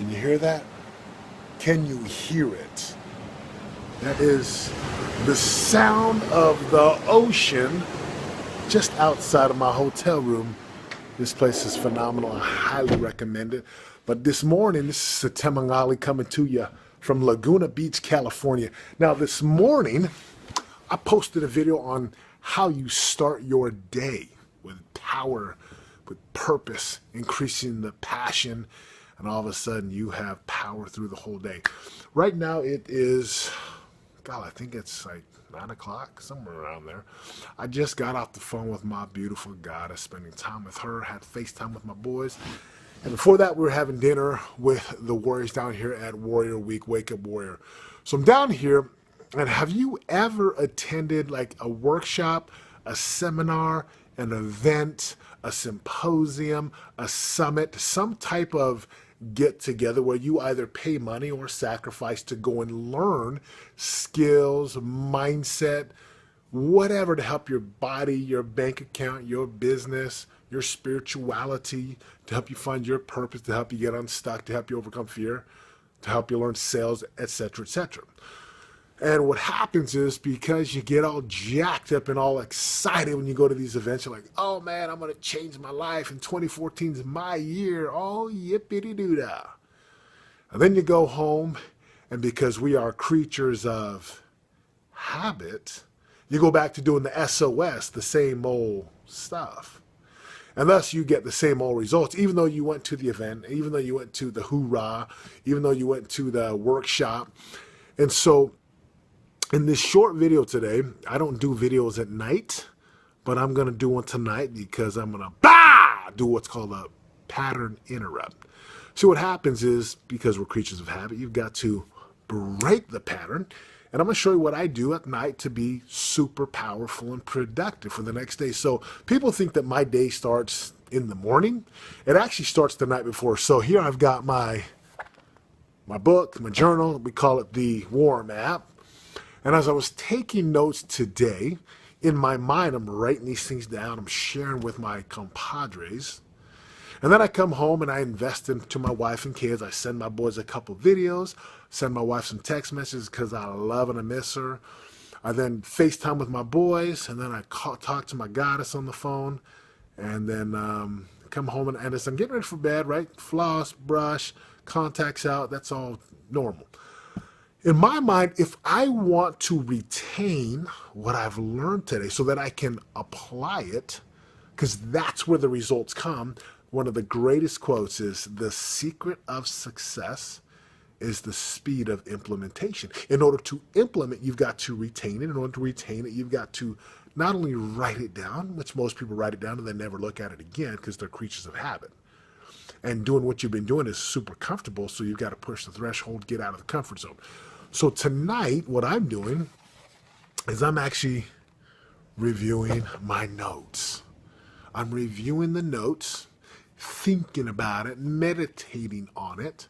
Can you hear that? Can you hear it? That is the sound of the ocean just outside of my hotel room. This place is phenomenal. I highly recommend it. But this morning, this is Setema Gali coming to you from Laguna Beach, California. Now, this morning, I posted a video on how you start your day with power, with purpose, increasing the passion, and all of a sudden you have power through the whole day. Right now it is, God, I think it's like 9 o'clock, somewhere around there. I just got off the phone with my beautiful goddess, spending time with her, had FaceTime with my boys. And before that, we were having dinner with the Warriors down here at Warrior Week, Wake Up Warrior. So I'm down here, and have you ever attended like a workshop, a seminar, an event, a symposium, a summit, some type of get together where you either pay money or sacrifice to go and learn skills, mindset, whatever to help your body, your bank account, your business, your spirituality, to help you find your purpose, to help you get unstuck, to help you overcome fear, to help you learn sales, etc., etc. And what happens is, because you get all jacked up and all excited when you go to these events, you're like, oh man, I'm going to change my life, and 2014 is my year. Oh, yippity-doo-dah. And then you go home, and because we are creatures of habit, you go back to doing the SOS, the same old stuff. And thus you get the same old results, even though you went to the event, even though you went to the hoorah, even though you went to the workshop. And so in this short video today, I don't do videos at night, but I'm going to do one tonight because I'm going to do what's called a pattern interrupt. So what happens is, because we're creatures of habit, you've got to break the pattern. And I'm going to show you what I do at night to be super powerful and productive for the next day. So people think that my day starts in the morning. It actually starts the night before. So here I've got my book, my journal. We call it the Warm app. And as I was taking notes today, in my mind, I'm writing these things down. I'm sharing with my compadres. And then I come home and I invest into my wife and kids. I send my boys a couple videos, send my wife some text messages because I love and I miss her. I then FaceTime with my boys, and then I talk to my goddess on the phone. And then come home, and as I'm getting ready for bed, right? Floss, brush, contacts out. That's all normal. In my mind, if I want to retain what I've learned today so that I can apply it, because that's where the results come, one of the greatest quotes is, the secret of success is the speed of implementation. In order to implement, you've got to retain it. In order to retain it, you've got to not only write it down, which most people write it down and then never look at it again because they're creatures of habit. And doing what you've been doing is super comfortable, so you've got to push the threshold, get out of the comfort zone. So tonight, what I'm doing is I'm actually reviewing my notes. I'm reviewing the notes, thinking about it, meditating on it.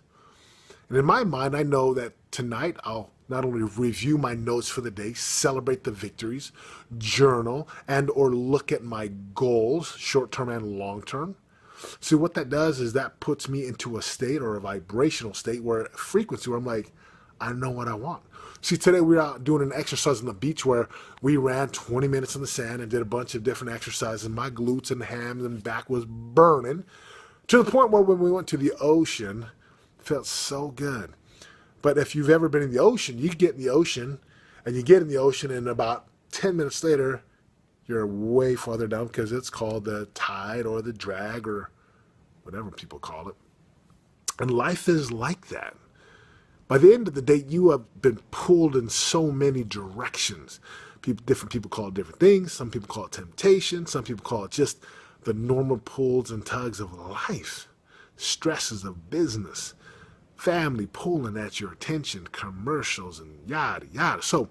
And in my mind, I know that tonight I'll not only review my notes for the day, celebrate the victories, journal, and or look at my goals, short-term and long-term. See, what that does is that puts me into a state, or a vibrational state, where frequency, where I'm like, I know what I want. See, today we were out doing an exercise on the beach where we ran 20 minutes in the sand and did a bunch of different exercises. My glutes and hams and back was burning, to the point where when we went to the ocean, it felt so good. But if you've ever been in the ocean, you get in the ocean, and you get in the ocean, and about 10 minutes later, you're way farther down because it's called the tide or the drag or whatever people call it. And life is like that. By the end of the day, you have been pulled in so many directions. Different people call it different things. Some people call it temptation. Some people call it just the normal pulls and tugs of life. Stresses of business. Family pulling at your attention. Commercials and yada, yada. So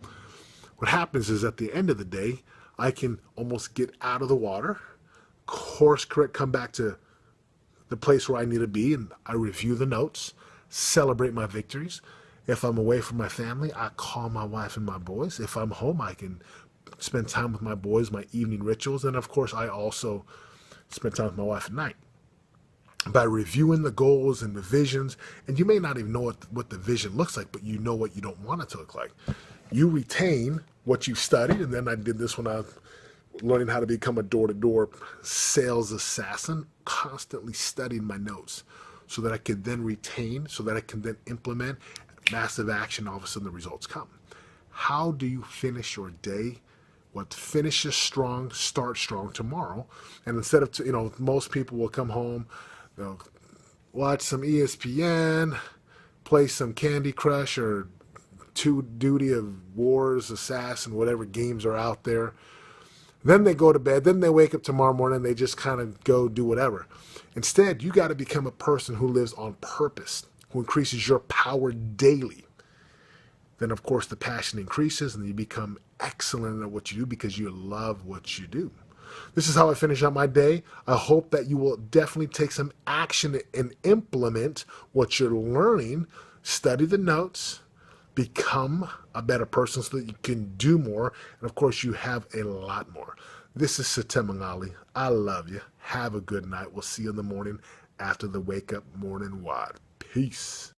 what happens is, at the end of the day, I can almost get out of the water, course correct, come back to the place where I need to be, and I review the notes, celebrate my victories. If I'm away from my family, I call my wife and my boys. If I'm home, I can spend time with my boys, my evening rituals. And of course, I also spend time with my wife at night. by reviewing the goals and the visions, and you may not even know what the vision looks like, but you know what you don't want it to look like. You retain what you've studied, and then I did this when I was learning how to become a door-to-door sales assassin, constantly studying my notes so that I could then retain, so that I can then implement massive action. All of a sudden the results come. How do you finish your day? What finishes strong, start strong tomorrow. And instead of, most people will come home, they'll watch some ESPN, play some Candy Crush or Duty of Wars, Assassin, whatever games are out there. Then they go to bed. Then they wake up tomorrow morning and they just kind of go do whatever. Instead, you got to become a person who lives on purpose, who increases your power daily. Then, of course, the passion increases and you become excellent at what you do because you love what you do. This is how I finish out my day. I hope that you will definitely take some action and implement what you're learning. Study the notes. Become a better person so that you can do more. And, of course, you have a lot more. This is Setema Gali. I love you. Have a good night. We'll see you in the morning after the wake-up morning wad. Peace.